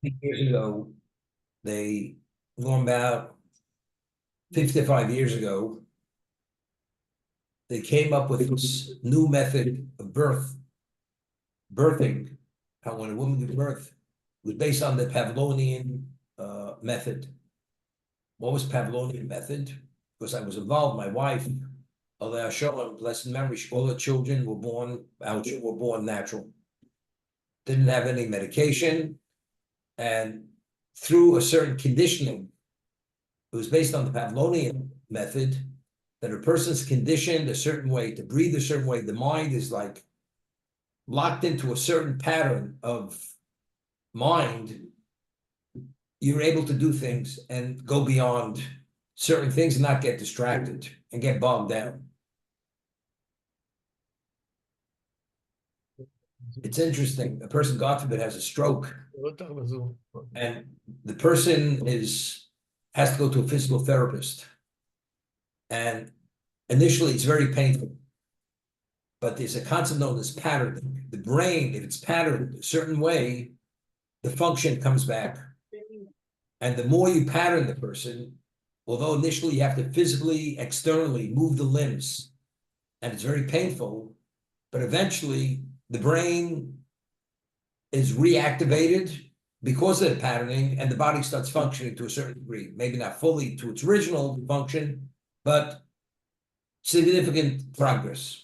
Years ago, they going about 55 years ago, they came up with this new method of birthing. How when a woman gives birth, it was based on the Pavlovian method. What was Pavlovian method? Because I was involved, my wife, Allah Shalom, blessed memory, all her children were born, our children were born natural. Didn't have any medication, and through a certain conditioning, it was based on the Pavlovian method, that a person's conditioned a certain way, to breathe a certain way. The mind is like locked into a certain pattern of mind. You're able to do things and go beyond certain things and not get distracted and get bogged down. It's interesting. A person, God forbid, has a stroke, and the person has to go to a physical therapist. And initially, it's very painful. But there's a concept known as patterning. The brain, if it's patterned a certain way, the function comes back. And the more you pattern the person, although initially you have to physically, externally move the limbs, and it's very painful, but eventually the brain is reactivated because of the patterning, and the body starts functioning to a certain degree. Maybe not fully to its original function, but significant progress.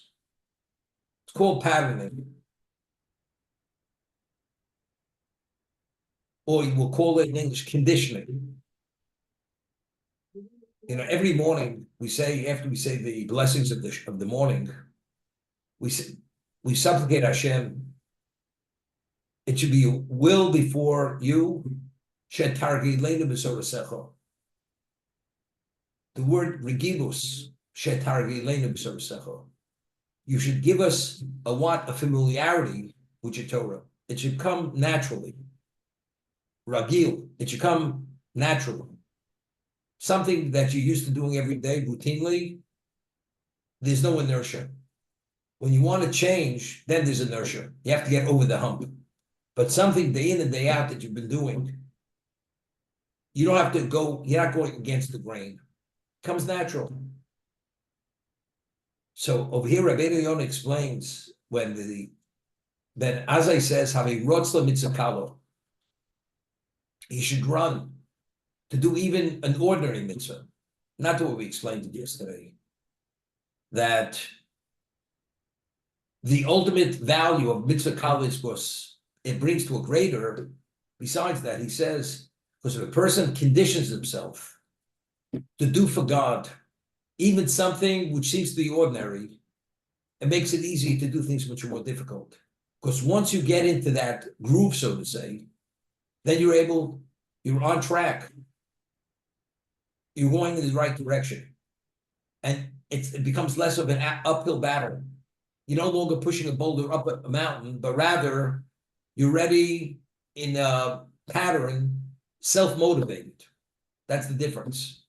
It's called patterning. Or you will call it in English conditioning. You know, every morning we say, after we say the blessings of the morning, we supplicate Hashem. It should be your will before you. The word regilus, you should give us a familiarity with your Torah. It should come naturally. Ragil, it should come naturally. Something that you're used to doing every day routinely, there's no inertia. When you want to change, then there's inertia. You have to get over the hump. But something day in and day out that you've been doing, you don't have to go, you're not going against the grain. It comes natural. So over here, Rabbi Yonah explains then Azai says, having rotzla mitzvah, he should run to do even an ordinary mitzvah, not to what we explained yesterday, that the ultimate value of mitzvah college was it brings to a greater. Besides that, he says, because if a person conditions himself to do for God, even something which seems to be ordinary, it makes it easy to do things which are more difficult. Because once you get into that groove, so to say, then you're on track. You're going in the right direction. And it becomes less of an uphill battle. You're no longer pushing a boulder up a mountain, but rather you're ready in a pattern, self-motivated. That's the difference.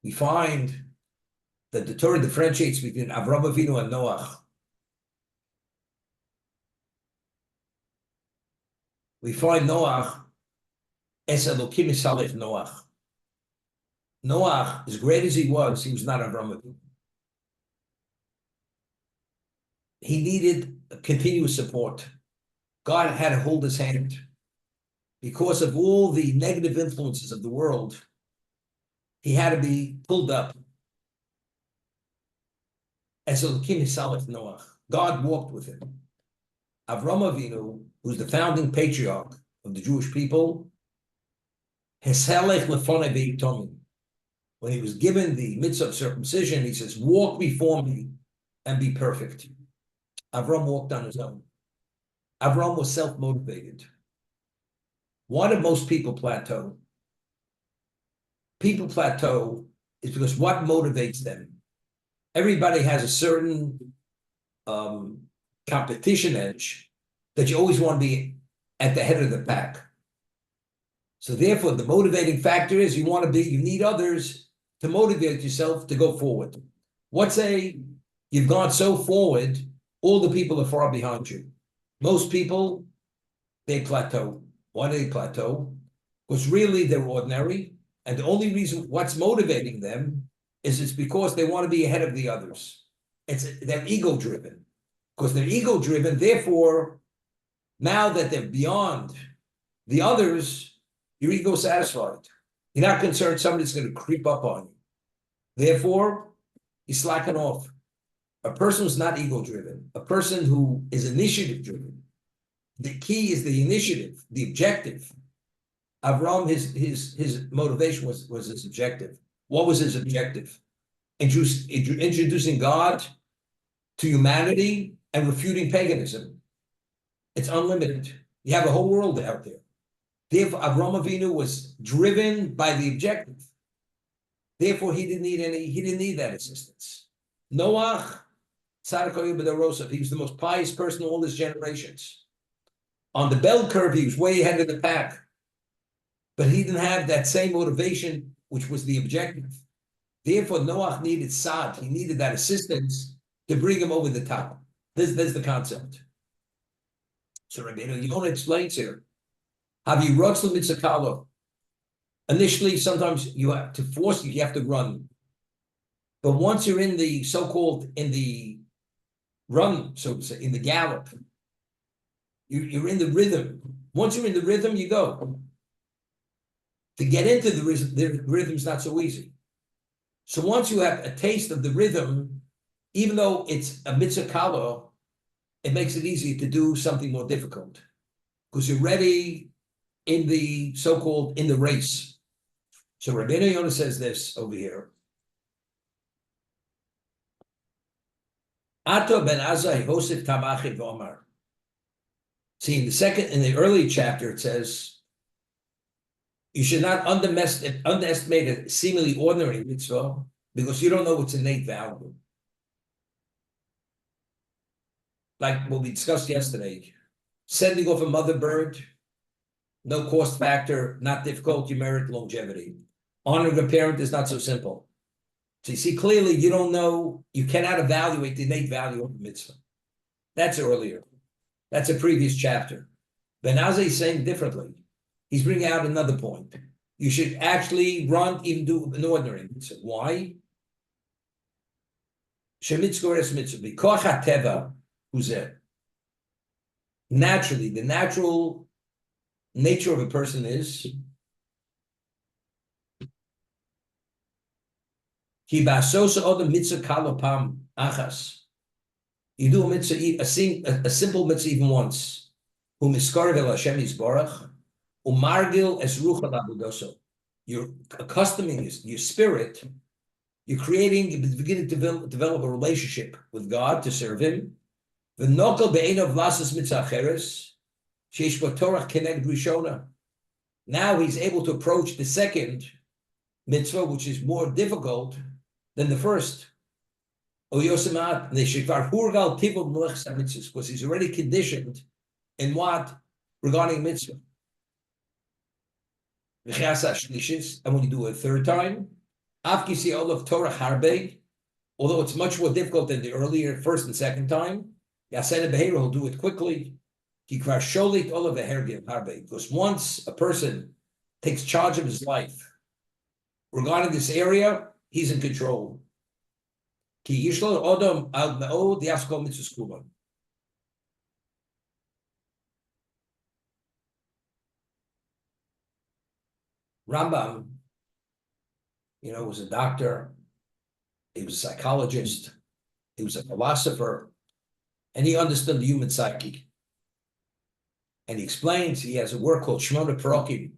We find that the Torah differentiates between Avraham Avinu and Noach. We find Noach, Es Elokim Yisalech Noach. Noach, as great as he was not Avraham Avinu. He needed continuous support. God had to hold his hand. Because of all the negative influences of the world, he had to be pulled up. As Elokim Yisalech Noach. God walked with him. Avraham Avinu, who's the founding patriarch of the Jewish people, when he was given the mitzvah of circumcision, he says, walk before me and be perfect. Avraham walked on his own. Avraham was self-motivated. Why do most people plateau? People plateau is because what motivates them? Everybody has a certain competition edge that you always want to be at the head of the pack. So therefore, the motivating factor is you need others to motivate yourself to go forward. You've gone so forward, all the people are far behind you. Most people, they plateau. Why do they plateau? Because really they're ordinary, and the only reason what's motivating them is it's because they want to be ahead of the others. They're ego-driven. Because they're ego-driven, therefore, now that they're beyond the others, your ego is satisfied. You're not concerned somebody's going to creep up on you. Therefore, you slacken off. A person who's not ego-driven, a person who is initiative-driven, the key is the initiative, the objective. Avram, his motivation was his objective. What was his objective? Introducing God to humanity and refuting paganism. It's unlimited. You have a whole world out there. Therefore, Avram Avinu was driven by the objective. Therefore, he didn't need that assistance. Noach, he was the most pious person in all his generations. On the bell curve, he was way ahead of the pack. But he didn't have that same motivation, which was the objective. Therefore, Noach needed Sad. He needed that assistance to bring him over the top. This is the concept. So Rabbi Yonah explains here. Initially, sometimes you have to force you have to run. But once you're in the so-called, in the run, so to say, in the gallop, you're in the rhythm. Once you're in the rhythm, you go. To get into the rhythm's not so easy. So once you have a taste of the rhythm, even though it's a mitzvah kala, it makes it easy to do something more difficult because you're ready in the so-called in the race. So Rabbi Yonah says this over here. Ato ben Azai Hosef Tamachid V'Omar. See, in the early chapter, it says, you should not underestimate a seemingly ordinary mitzvah because you don't know its innate value. Like what we discussed yesterday, sending off a mother bird, no cost factor, not difficult, you merit longevity. Honoring a parent is not so simple. So you see, clearly you don't know, you cannot evaluate the innate value of the mitzvah. That's earlier. That's a previous chapter. Ben Azai is saying differently. He's bringing out another point. You should actually run, even do an ordinary mitzvah. Why? Naturally, the natural nature of a person is you do a mitzvah, a simple mitzvah even once. You're accustoming your spirit, you're beginning to develop a relationship with God to serve Him. Now he's able to approach the second mitzvah, which is more difficult than the first. Because he's already conditioned in what? Regarding mitzvah. And when you do it a third time, although it's much more difficult than the earlier first and second time, he'll do it quickly. Because once a person takes charge of his life, regarding this area, he's in control. Rambam, was a doctor, he was a psychologist, he was a philosopher, and he understood the human psyche. And he explains, he has a work called Shmona Parokim,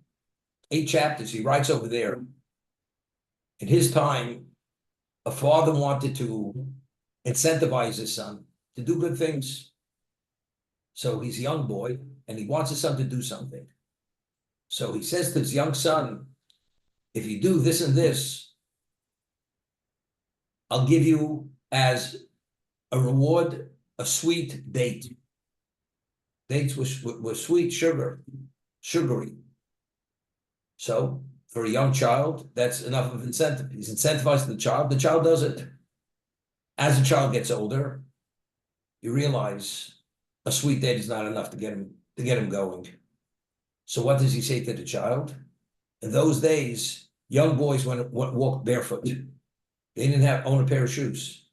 8 chapters, he writes over there. In his time, a father wanted to incentivize his son to do good things. So he's a young boy, and he wants his son to do something. So he says to his young son, if you do this and this, I'll give you as a reward a sweet date. Dates were sweet, sugary. So for a young child, that's enough of incentive. He's incentivizing the child does it. As the child gets older, you realize a sweet date is not enough to get him going. So what does he say to the child? In those days, young boys walked barefoot. They didn't own a pair of shoes.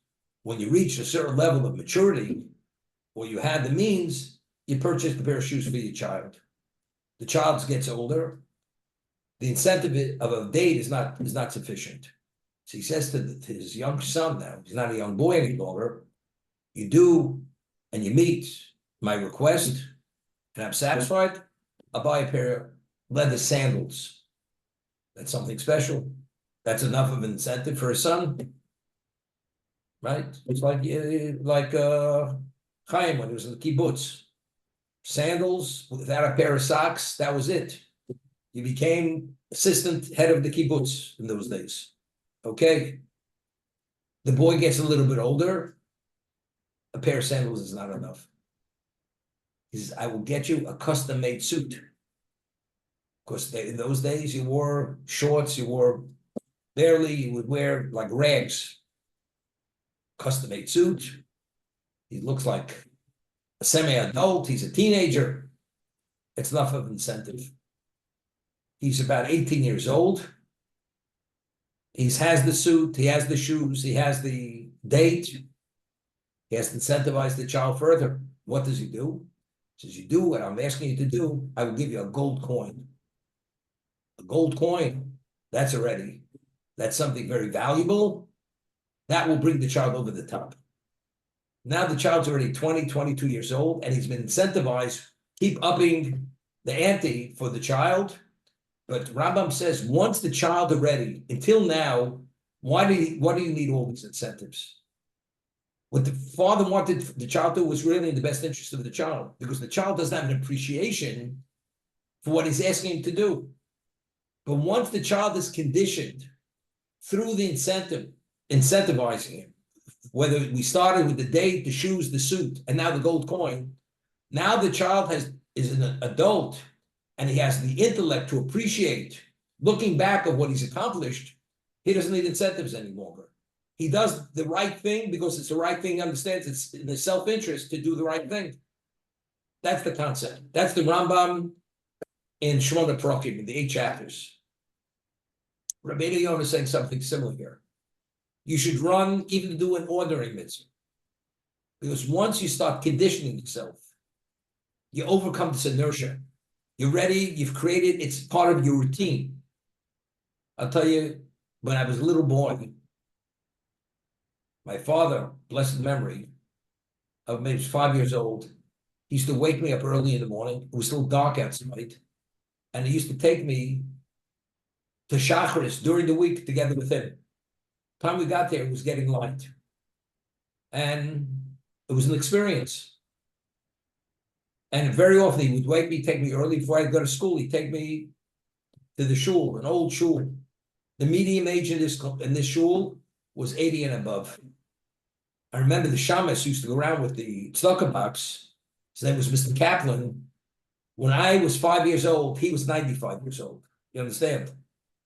When you reach a certain level of maturity, or you had the means, you purchased a pair of shoes for your child. The child gets older. The incentive of a date is not sufficient. So he says to his young son now, he's not a young boy any longer, you do and you meet my request, and I'm satisfied, I'll buy a pair of leather sandals. That's something special. That's enough of an incentive for a son, right? It's like Chaim when he was in the kibbutz. Sandals without a pair of socks, that was it. He became assistant head of the kibbutz in those days. Okay. The boy gets a little bit older. A pair of sandals is not enough. He says, I will get you a custom-made suit. Because in those days, you wore shorts, you would wear like rags. Custom-made suit. He looks like a semi-adult. He's a teenager. It's enough of an incentive. He's about 18 years old. He has the suit, he has the shoes, he has the date. He has to incentivize the child further. What does he do? He says, you do what I'm asking you to do, I will give you a gold coin. A gold coin, that's something very valuable. That will bring the child over the top. Now the child's already 20, 22 years old, and he's been incentivized, keep upping the ante for the child. But Rambam says, once the child is ready, until now, why do you need all these incentives? What the father wanted the child to do was really in the best interest of the child, because the child doesn't have an appreciation for what he's asking him to do. But once the child is conditioned through the incentivizing him, whether we started with the date, the shoes, the suit, and now the gold coin, now the child is an adult, and he has the intellect to appreciate, looking back at what he's accomplished, he doesn't need incentives any longer. He does the right thing because it's the right thing, he understands it's in his self-interest to do the right thing. That's the concept. That's the Rambam in Shmona Prakim, in the 8 chapters. Rabbi Yonah is saying something similar here. You should run, even do an ordering mitzvah. Because once you start conditioning yourself, you overcome this inertia. You're ready, you've created, it's part of your routine. I'll tell you, when I was a little boy, my father, blessed memory, of maybe 5 years old, he used to wake me up early in the morning. It was still dark outside. And he used to take me to Shacharis during the week together with him. The time we got there, it was getting light. And it was an experience. And very often he would wake me, take me early before I'd go to school. He'd take me to the shul, an old shul. The medium age in this shul was 80 and above. I remember the shamus used to go around with the tzedakah box. His name was Mr. Kaplan. When I was 5 years old, he was 95 years old. You understand?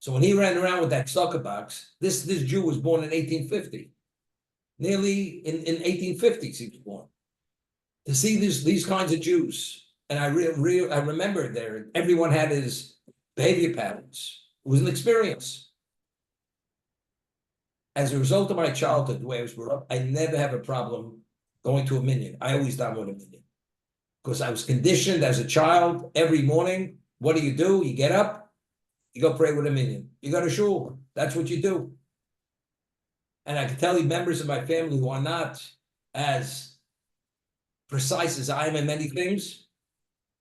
So when he ran around with that tzedakah box, this Jew was born in 1850. Nearly in 1850s he was born. To see these kinds of Jews, and I remember there, everyone had his behavior patterns. It was an experience. As a result of my childhood, the way I was brought up, I never have a problem going to a minyan. I always daven with a minyan. Because I was conditioned as a child every morning. What do? You get up, you go pray with a minyan. You go to shul. That's what you do. And I can tell you members of my family who are not as precise as I am in many things,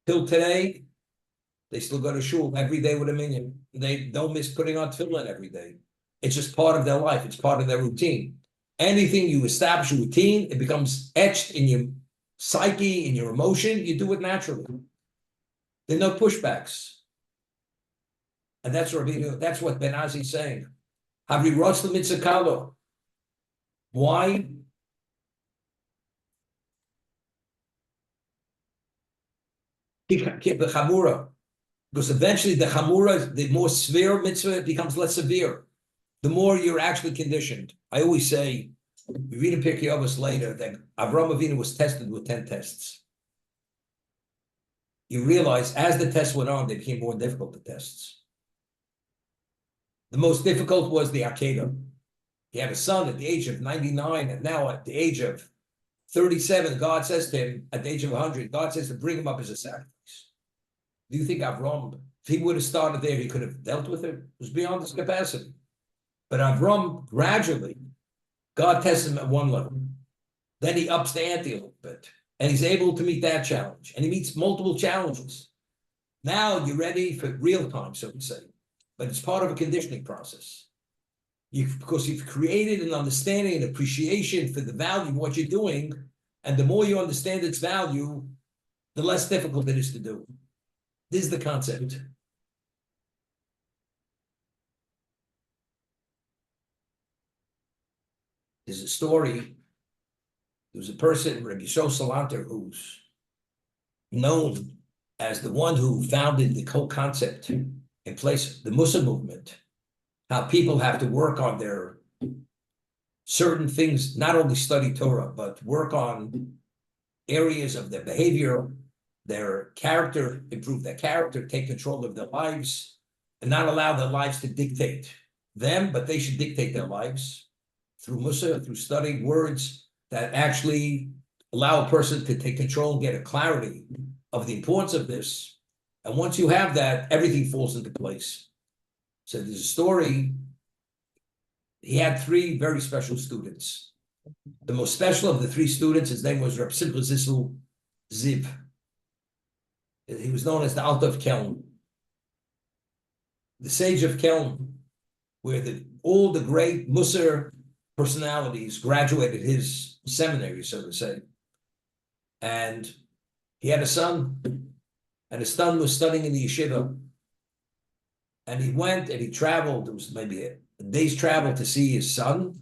till today, they still go to shul every day with a minyan. They don't miss putting on tefillin every day. It's just part of their life. It's part of their routine. Anything you establish a routine, it becomes etched in your psyche, in your emotion. You do it naturally. There are no pushbacks. And that's what Ben Azi is saying. Havi rots the mitzakalo. Why? Keep the chamura. Because eventually the chamura, the more severe mitzvah, becomes less severe. The more you're actually conditioned. I always say, we read in Pirkei Avos later that Avraham Avinu was tested with 10 tests. you realize as the tests went on, they became more difficult, the tests. The most difficult was the Akedah. He had a son at the age of 99, and now at the age of 37, God says to him, at the age of 100, God says to bring him up as a sacrifice. Do you think Avram, if he would have started there, he could have dealt with it? It was beyond his capacity. But Avram, gradually, God tests him at one level. Then he ups the ante a little bit, and he's able to meet that challenge. And he meets multiple challenges. Now you're ready for real time, so to say. But it's part of a conditioning process. Because you've created an understanding and appreciation for the value of what you're doing, and the more you understand its value, the less difficult it is to do. This is the concept. There's a story. There was a person, Rabbi Salanter, who's known as the one who founded the whole concept in place, the Musa movement. How people have to work on their certain things, not only study Torah, but work on areas of their behavior, their character, improve their character, take control of their lives, and not allow their lives to dictate them, but they should dictate their lives through Musa, through studying words that actually allow a person to take control and get a clarity of the importance of this. And once you have that, everything falls into place. So there's a story. He had three very special students. The most special of the three students, his name was Rabbi Ziv. He was known as the Alta of Kelm, the sage of Kelm, where all the great Musar personalities graduated his seminary, so to say. And he had a son, and his son was studying in the yeshiva. And he went and he traveled. It was maybe a day's travel to see his son.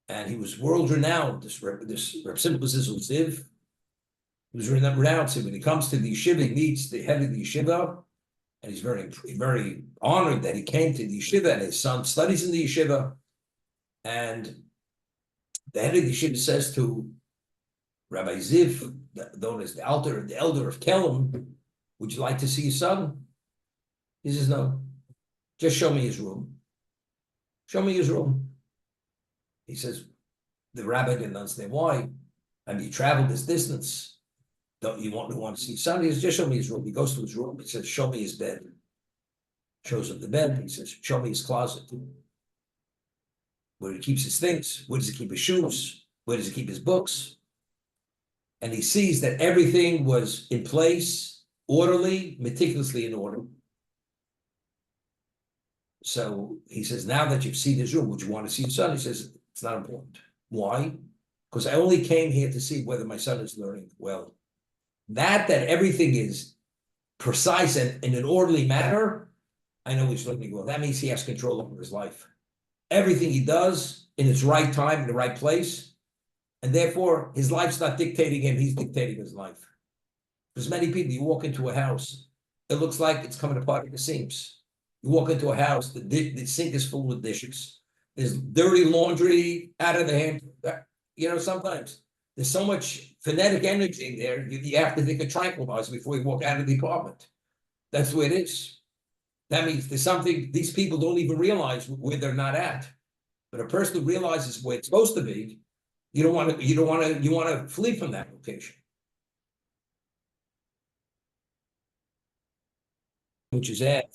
And he was world renowned, this Reb Ziv. He was renowned. So when he comes to the yeshiva, he meets the head of the yeshiva. And he's very honored that he came to the yeshiva and his son studies in the yeshiva. And the head of the yeshiva says to Rabbi Ziv, known as the elder of Kelm, would you like to see your son? He says, no, just show me his room. Show me his room. He says, the rabbi didn't understand why. I mean, he traveled this distance. Don't you want to see his son? He says, just show me his room. He goes to his room. He says, show me his bed. Shows him the bed. He says, show me his closet. Where he keeps his things. Where does he keep his shoes? Where does he keep his books? And he sees that everything was in place, orderly, meticulously in order. So he says, now that you've seen his room, would you want to see your son? He says, it's not important. Why? Because I only came here to see whether my son is learning well. That everything is precise and in an orderly manner, I know he's learning well. That means he has control over his life. Everything he does in its right time, in the right place, and therefore his life's not dictating him, he's dictating his life. There's many people, you walk into a house, it looks like it's coming apart at the seams. You walk into a house, the sink is full with dishes. There's dirty laundry out of the hand. Sometimes there's so much phonetic energy there, you have to think of tranquilizer before you walk out of the apartment. That's the way it is. That means there's something, these people don't even realize where they're not at. But a person who realizes where it's supposed to be, you want to flee from that location. Which is that,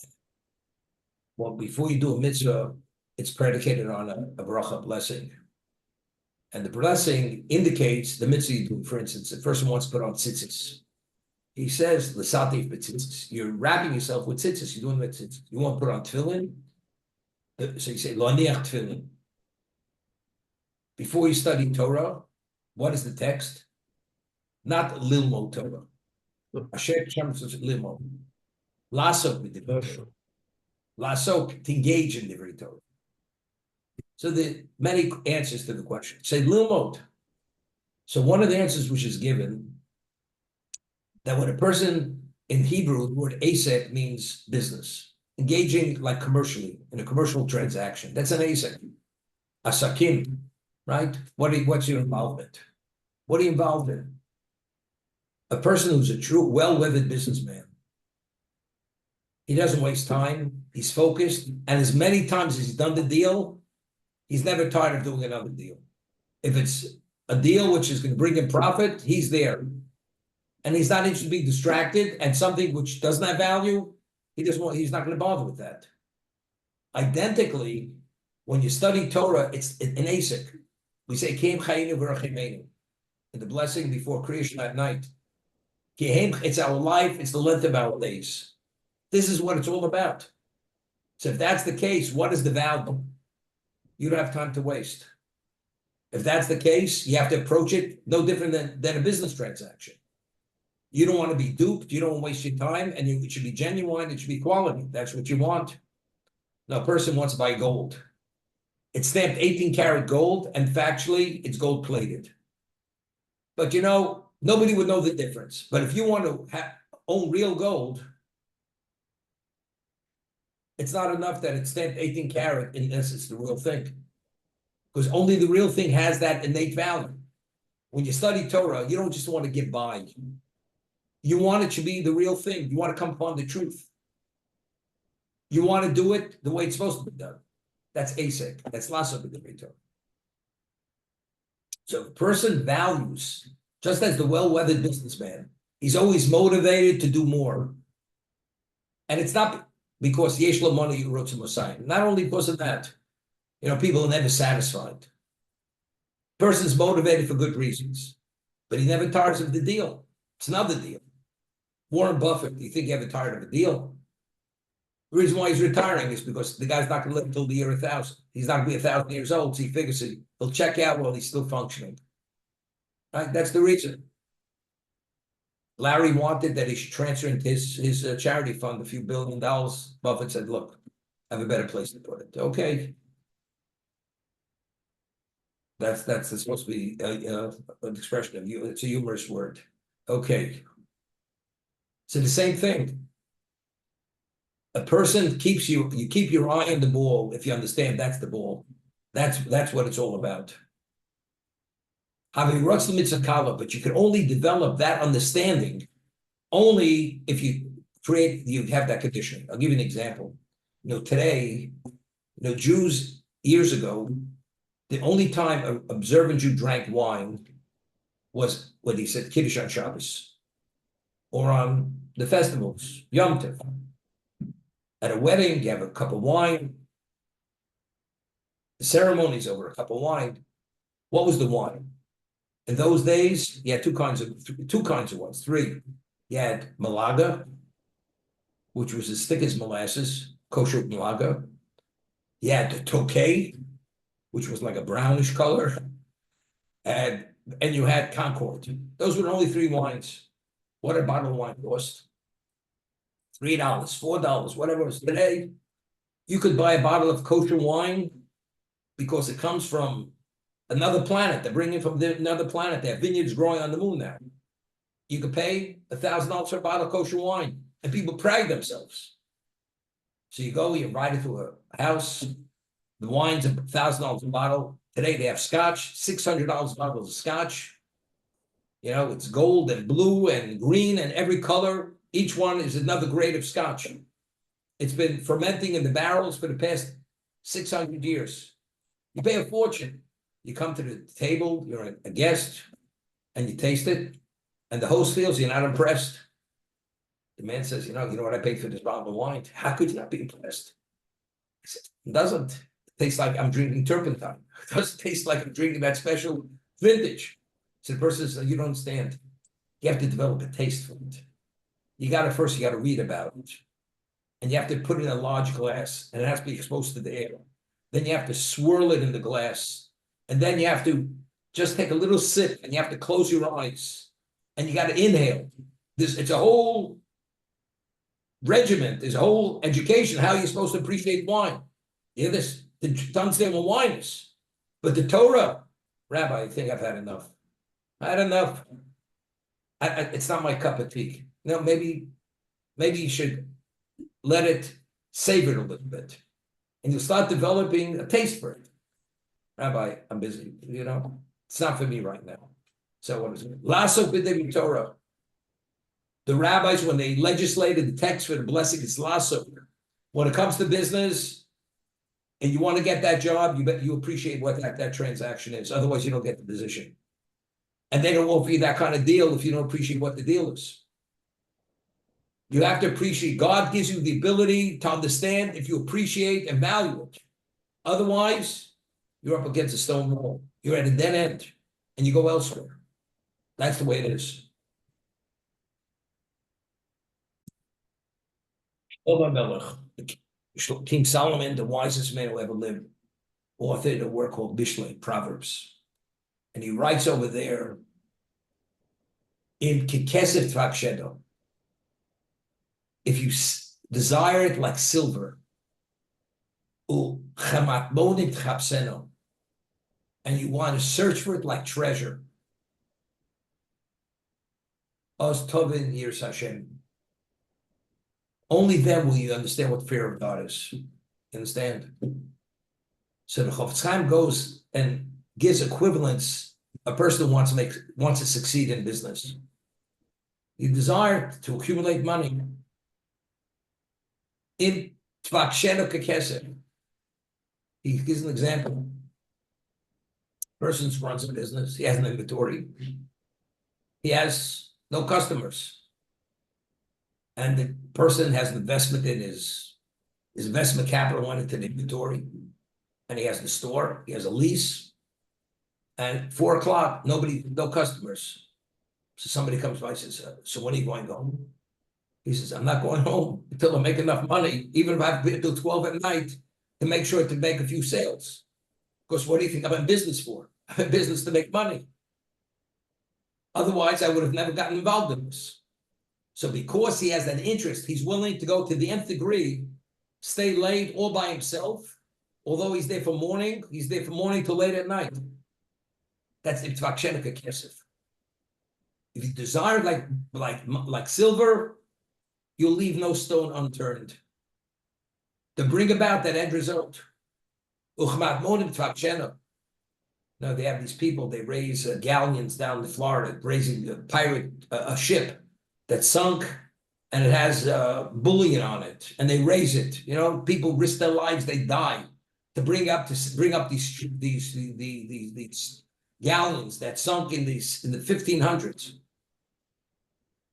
well, before you do a mitzvah, it's predicated on a bracha blessing. And the blessing indicates the mitzvah you do. For instance, the person wants to put on tzitzis. He says, "L'satif b'tzitzis." You're wrapping yourself with tzitzis. You're doing with tzitzis. You want to put on tefillin, so you say, "Lo aniach tefillin." Before you study Torah, what is the text? Not lilmod Torah. Asher Hashem says lilmod. Lasok b'divrei Torah. Lasok, to engage in divrei Torah. So the many answers to the question. Say lilmod. So one of the answers which is given, that when a person in Hebrew, the word asek means business, engaging like commercially in a commercial transaction. That's an asek. Asakim, right? What's your involvement? What are you involved in? A person who's a true, well-weathered businessman, he doesn't waste time, he's focused, and as many times as he's done the deal, he's never tired of doing another deal. If it's a deal which is going to bring him profit, he's there. And he's not interested in being distracted, and something which doesn't have value, he's not going to bother with that. Identically, when you study Torah, it's an ASIC. We say, Kiem Chayinu V'Rachimenu, in the blessing before creation at night. It's our life, it's the length of our days. This is what it's all about. So if that's the case, what is the value? You don't have time to waste. If that's the case, you have to approach it no different than a business transaction. You don't want to be duped, you don't want to waste your time, and it should be genuine, it should be quality. That's what you want. Now, a person wants to buy gold. It's stamped 18 karat gold, and factually, it's gold plated. But nobody would know the difference. But if you want to own real gold, it's not enough that it's stamped 18 karat, unless it's the real thing. Because only the real thing has that innate value. When you study Torah, you don't just want to get by. You want it to be the real thing. You want to come upon the truth. You want to do it the way it's supposed to be done. That's ASIC. That's Lasso B'Divrei Torah. So the person values, just as the well-weathered businessman, he's always motivated to do more. And it's not because Yesh Lo Money wrote to Messiah. Not only because of that. People are never satisfied. Person's motivated for good reasons, but he never tires of the deal. It's another deal. Warren Buffett, do you think he ever tired of a deal? The reason why he's retiring is because the guy's not going to live until the year 1000. He's not going to be 1,000 years old, so he figures he'll check out while he's still functioning. Right? That's the reason. Larry wanted that he should transfer into his charity fund a few $1 billion. Buffett said, look, I have a better place to put it. Okay. That's supposed to be an expression of you. It's a humorous word. Okay. So the same thing. A person keeps you keep your eye on the ball if you understand that's the ball. That's what it's all about. Having ruts the mitzvah, but you can only develop that understanding only if you have that conditioning. I'll give you an example. Today, Jews years ago, the only time an observant Jew drank wine was when he said Kiddush on Shabbos or on the festivals, Yom Tov. At a wedding, you have a cup of wine. The ceremony's over a cup of wine. What was the wine? In those days, you had two kinds of wines, three. You had Malaga, which was as thick as molasses, kosher Malaga. You had the Tokay, which was like a brownish color, and you had Concord. Those were the only three wines. What a bottle of wine cost? $3, $4, whatever it was. Today, you could buy a bottle of kosher wine because it comes from another planet. They're bringing it from another planet. They have vineyards growing on the moon now. You could pay $1,000 for a bottle of kosher wine, and people pride themselves. So you go, you invite it to a house. The wine's $1,000 a bottle. Today they have scotch, $600 bottles of scotch. It's gold and blue and green and every color. Each one is another grade of scotch. It's been fermenting in the barrels for the past 600 years. You pay a fortune. You come to the table, you're a guest, and you taste it, and the host feels you're not impressed. The man says, you know what I paid for this bottle of wine? How could you not be impressed? He said, it doesn't. It tastes like I'm drinking turpentine. It doesn't taste like I'm drinking that special vintage. So the person says, you don't understand. You have to develop a taste for it. You got to read about it. And you have to put it in a large glass, and it has to be exposed to the air. Then you have to swirl it in the glass. And then you have to just take a little sip, and you have to close your eyes. And you got to inhale. It's a whole regiment, there's a whole education, how you're supposed to appreciate wine. You hear this? To understand what wine is. But the Torah, Rabbi, I think I've had enough. I had enough. It's not my cup of tea. Maybe you should let it savor it a little bit. And you'll start developing a taste for it. Rabbi, I'm busy. It's not for me right now. So what is it? Lasso B'Divrei Torah. The rabbis, when they legislated the text for the blessing, it's lasso. When it comes to business, and you want to get that job, you appreciate what that transaction is. Otherwise, you don't get the position. And they don't offer you that kind of deal if you don't appreciate what the deal is. You have to appreciate. God gives you the ability to understand if you appreciate and value it. Otherwise, you're up against a stone wall. You're at a dead end, and you go elsewhere. That's the way it is. King Solomon, the wisest man who ever lived, authored a work called Mishlei, Proverbs. And he writes over there, in Kikesef Tvakshedo, if you desire it like silver, and you want to search for it like treasure, Oz Tovin Yiras Hashem. Only then will you understand what fear of God is. You understand? So the Chofetz Chaim goes and gives equivalence. A person who wants to succeed in business. You desire to accumulate money. In Tvaksheno Kekesef, he gives an example. Person runs a business. He has an inventory. He has no customers. And the person has an investment in his investment capital went into the inventory, and he has the store, he has a lease, and 4 o'clock, no customers. So somebody comes by and says, so when are you going home? He says, I'm not going home until I make enough money, even if I have to be until 12 at night to make sure to make a few sales. Because what do you think I'm in business for? I'm in business to make money. Otherwise, I would have never gotten involved in this. So because he has an interest, he's willing to go to the nth degree, stay late all by himself, although he's there from morning till late at night. That's Tvaksheno Kekesef. If you desire like silver, you'll leave no stone unturned to bring about that end result. Now they have these people, they raise galleons down to Florida, raising a ship that sunk, and it has bullion on it, and they raise it. You know, people risk their lives, they die to bring up these galleons that sunk in the 1500s.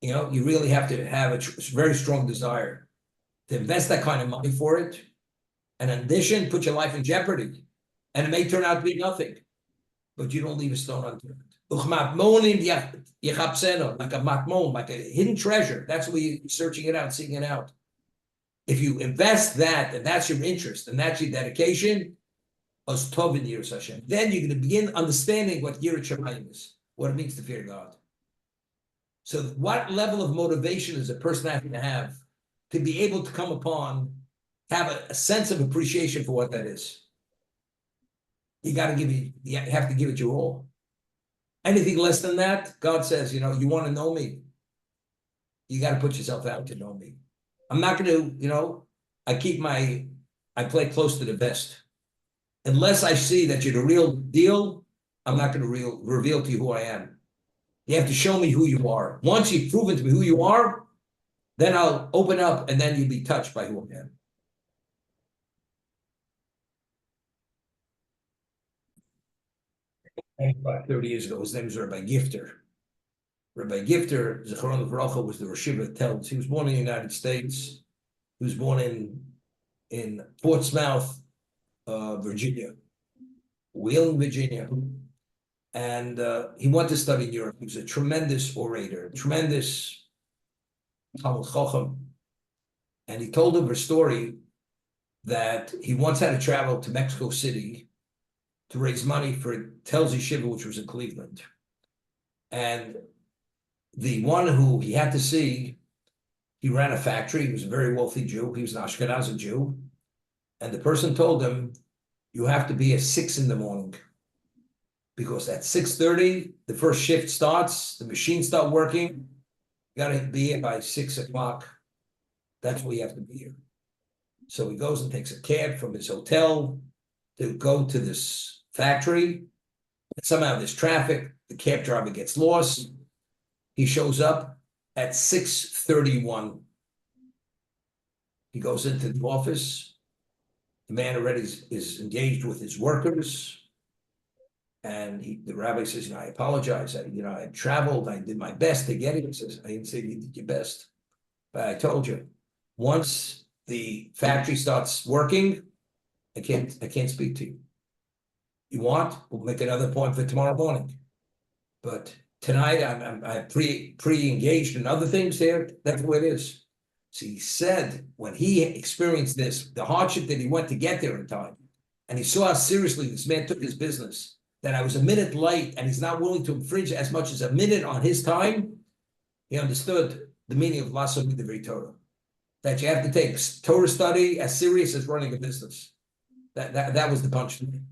You know, you really have to have a very strong desire to invest that kind of money for it, and in addition, put your life in jeopardy, and it may turn out to be nothing, but you don't leave a stone unturned. Like a matmon, like a hidden treasure. That's what you're searching it out, seeking it out. If you invest that, and that's your interest, and that's your dedication, Oz Tovin Yiras Hashem. Then you're going to begin understanding what Yirat Shamayim is, what it means to fear God. So what level of motivation is a person having to have to be able to come upon, have a sense of appreciation for what that is? You have to give it your all. Anything less than that, God says, you want to know me, you got to put yourself out to know me. I'm not going to, I play close to the vest. Unless I see that you're the real deal, I'm not going to reveal to you who I am. You have to show me who you are. Once you've proven to me who you are, then I'll open up, and then you'll be touched by who I am. About 30 years ago, his name was Rabbi Gifter. Rabbi Gifter, Zichron Livracha, was the Rosh Yeshiva Telz. He was born in the United States. He was born in Portsmouth, Virginia, Wheeling, Virginia. And he went to study in Europe. He was a tremendous orator, tremendous Talmud Chacham. And he told him a story that he once had to travel to Mexico City to raise money for Telz Yeshiva, which was in Cleveland. And the one who he had to see, he ran a factory. He was a very wealthy Jew. He was an Ashkenazi Jew. And the person told him, you have to be at 6 a.m, because at 6:30, the first shift starts, the machines start working. You got to be here by 6 o'clock. That's where you have to be here. So he goes and takes a cab from his hotel to go to this factory. And somehow there's traffic. The cab driver gets lost. He shows up At 6:31, he goes into the office. The man already is engaged with his workers. And the rabbi says, I apologize. I traveled. I did my best to get it. He says, I didn't say you did your best. But I told you, once the factory starts working, I can't speak to you. You want? We'll make another point for tomorrow morning. But tonight, I'm pre-engaged in other things there. That's the way it is. So he said when he experienced this, the hardship that he went to get there in time, and he saw how seriously this man took his business, that I was a minute late and he's not willing to infringe as much as a minute on his time, he understood the meaning of Lasso Midivri Torah. That you have to take Torah study as serious as running a business. That was the punchline.